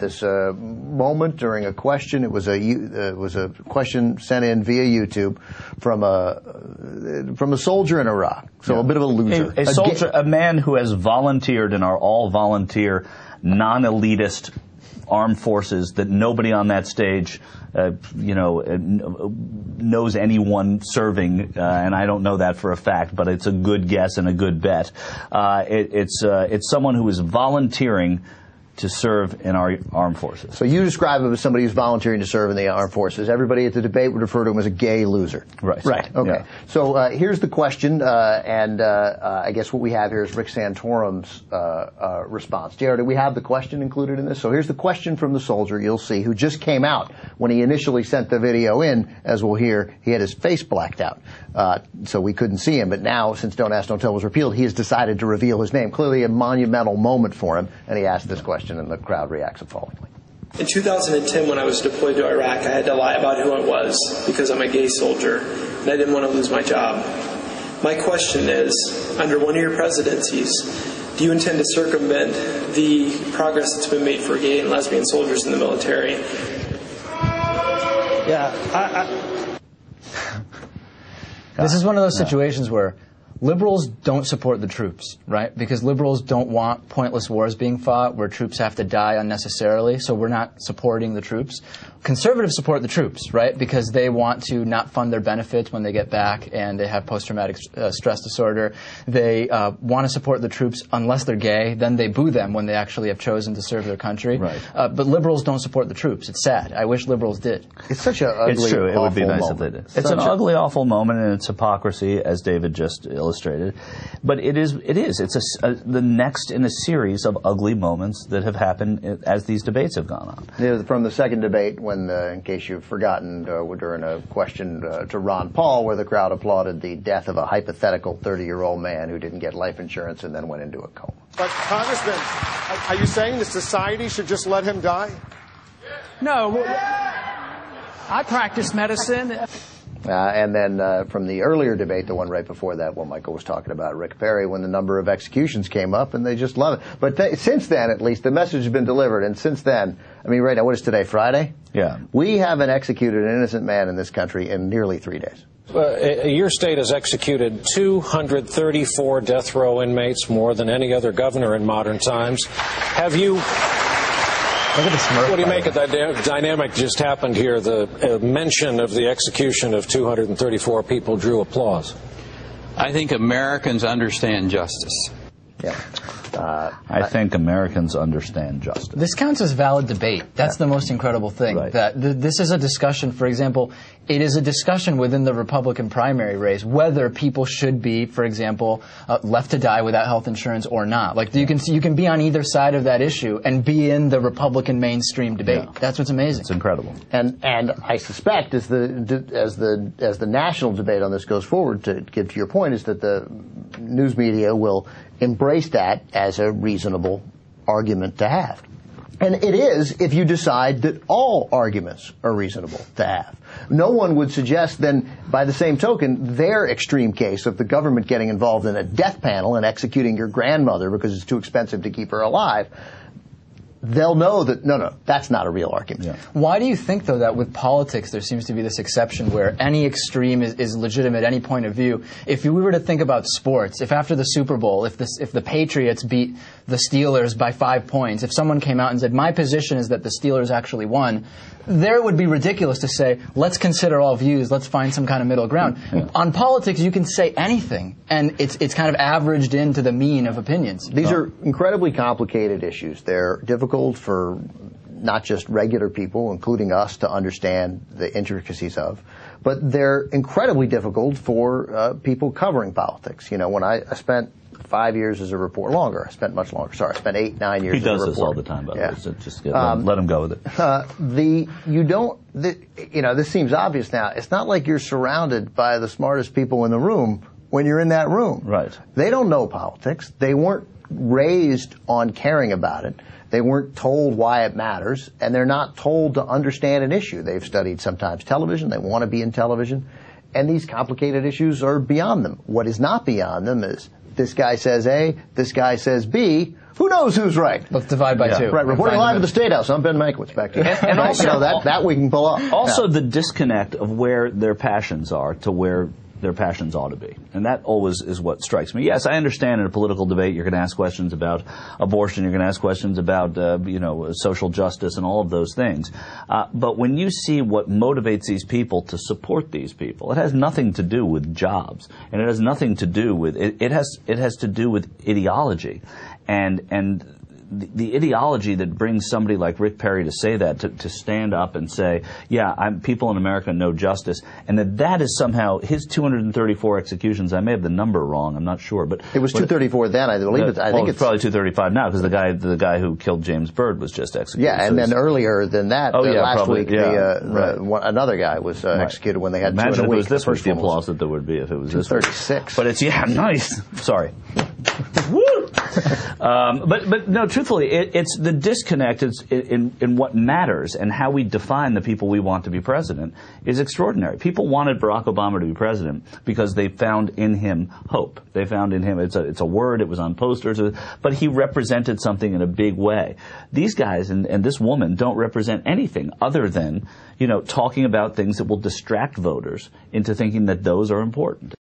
this moment during a question. It was a question sent in via YouTube from a soldier in Iraq. So a bit of a loser. A soldier, a man who has volunteered in our all-volunteer, non-elitist armed forces that nobody on that stage, knows anyone serving, and I don't know that for a fact, but it's a good guess and a good bet. It's someone who is volunteering to serve in our armed forces. So you describe him as somebody who's volunteering to serve in the armed forces. Everybody at the debate would refer to him as a gay loser. Right. Right. Okay. Yeah. So here's the question, and I guess what we have here is Rick Santorum's response. JR, do we have the question included in this? So here's the question from the soldier, you'll see, who just came out. When he initially sent the video in, as we'll hear, he had his face blacked out. So we couldn't see him. But now, since Don't Ask, Don't Tell was repealed, he has decided to reveal his name. Clearly a monumental moment for him, and he asked this question. And the crowd reacts appallingly. In 2010, when I was deployed to Iraq, I had to lie about who I was because I'm a gay soldier, and I didn't want to lose my job. My question is, under one of your presidencies, do you intend to circumvent the progress that's been made for gay and lesbian soldiers in the military? Yeah, this is one of those situations where liberals don't support the troops, right? Because liberals don't want pointless wars being fought where troops have to die unnecessarily, so we're not supporting the troops. Conservatives support the troops, right? Because they want to not fund their benefits when they get back and they have post-traumatic stress disorder. They want to support the troops unless they're gay. Then they boo them when they actually have chosen to serve their country. Right. But liberals don't support the troops. It's sad. I wish liberals did. It's such an ugly, It's true. It would be nice moment. if they did. It's an ugly, awful moment, and it's hypocrisy, as David just illustrated. But it is. It's the next in a series of ugly moments that have happened as these debates have gone on. Yeah, from the second debate, when, in case you've forgotten, during a question to Ron Paul, where the crowd applauded the death of a hypothetical 30-year-old man who didn't get life insurance and then went into a coma. But, Congressman, are you saying the society should just let him die? No. I practice medicine. And then from the earlier debate, the one right before that, what Michael was talking about, Rick Perry, when the number of executions came up, and they just love it. But since then, at least, the message has been delivered. And since then, I mean, right now, what is today, Friday? Yeah. We haven't executed an innocent man in this country in nearly 3 days. Your state has executed 234 death row inmates, more than any other governor in modern times. Have you... Look at the smirk. What do you make of that dynamic just happened here? The mention of the execution of 234 people drew applause. I think Americans understand justice. Yeah. I think Americans understand justice. This counts as valid debate. That's the most incredible thing. Right. That this is a discussion, for example, it is a discussion within the Republican primary race whether people should be, for example, left to die without health insurance or not. Like you can be on either side of that issue and be in the Republican mainstream debate. Yeah. That's what's amazing. It's incredible. And I suspect as the national debate on this goes forward, to give to your point, is that the news media will embrace that as a reasonable argument to have. And it is if you decide that all arguments are reasonable to have. No one would suggest then, by the same token, their extreme case of the government getting involved in a death panel and executing your grandmother because it's too expensive to keep her alive. They'll know that, no, that's not a real argument. Yeah. Why do you think, though, that with politics there seems to be this exception where any extreme is legitimate, any point of view? If we were to think about sports, if after the Super Bowl, if the Patriots beat the Steelers by 5 points, if someone came out and said, my position is that the Steelers actually won, there it would be ridiculous to say, let's consider all views, let's find some kind of middle ground. Yeah. On politics, you can say anything, and it's kind of averaged into the mean of opinions. These are incredibly complicated issues. They're difficult for not just regular people, including us, to understand the intricacies of, but they're incredibly difficult for people covering politics. You know, when I spent 5 years as a reporter, longer. I spent much longer. Sorry, I spent 8, 9 years as a reporter. He does this all the time, by the way. So just let him go with it. This seems obvious now. It's not like you're surrounded by the smartest people in the room when you're in that room. Right. They don't know politics. They weren't raised on caring about it. They weren't told why it matters, and they're not told to understand an issue. They've studied sometimes television. They want to be in television. And these complicated issues are beyond them. What is not beyond them is this guy says A, this guy says B. Who knows who's right? Let's divide by two. Right, reporting live at the State House. I'm Ben Mankiewicz. Back to you. And also, that we can pull off. Also, the disconnect of where their passions are to where their passions ought to be. And that always is what strikes me. Yes, I understand in a political debate you're going to ask questions about abortion, you're going to ask questions about, social justice and all of those things. But when you see what motivates these people to support these people, it has nothing to do with jobs. And it has nothing to do with, it has to do with ideology. And the ideology that brings somebody like Rick Perry to say that, to stand up and say, people in America know justice, and that is somehow his 234 executions. I may have the number wrong. I'm not sure, but it was 234 then. I believe I think it's probably 235 now because the guy who killed James Byrd was just executed. Yeah, and then earlier than that, last week, another guy was executed when they had Imagine two in a week. If it was this week, the applause that there would be if it was this week. 236. But it's nice. Sorry. Woo! But no, truthfully, it's the disconnect in what matters and how we define the people we want to be president is extraordinary. People wanted Barack Obama to be president because they found in him hope. They found in him, it's a word, it was on posters, but he represented something in a big way. These guys and this woman don't represent anything other than, talking about things that will distract voters into thinking that those are important.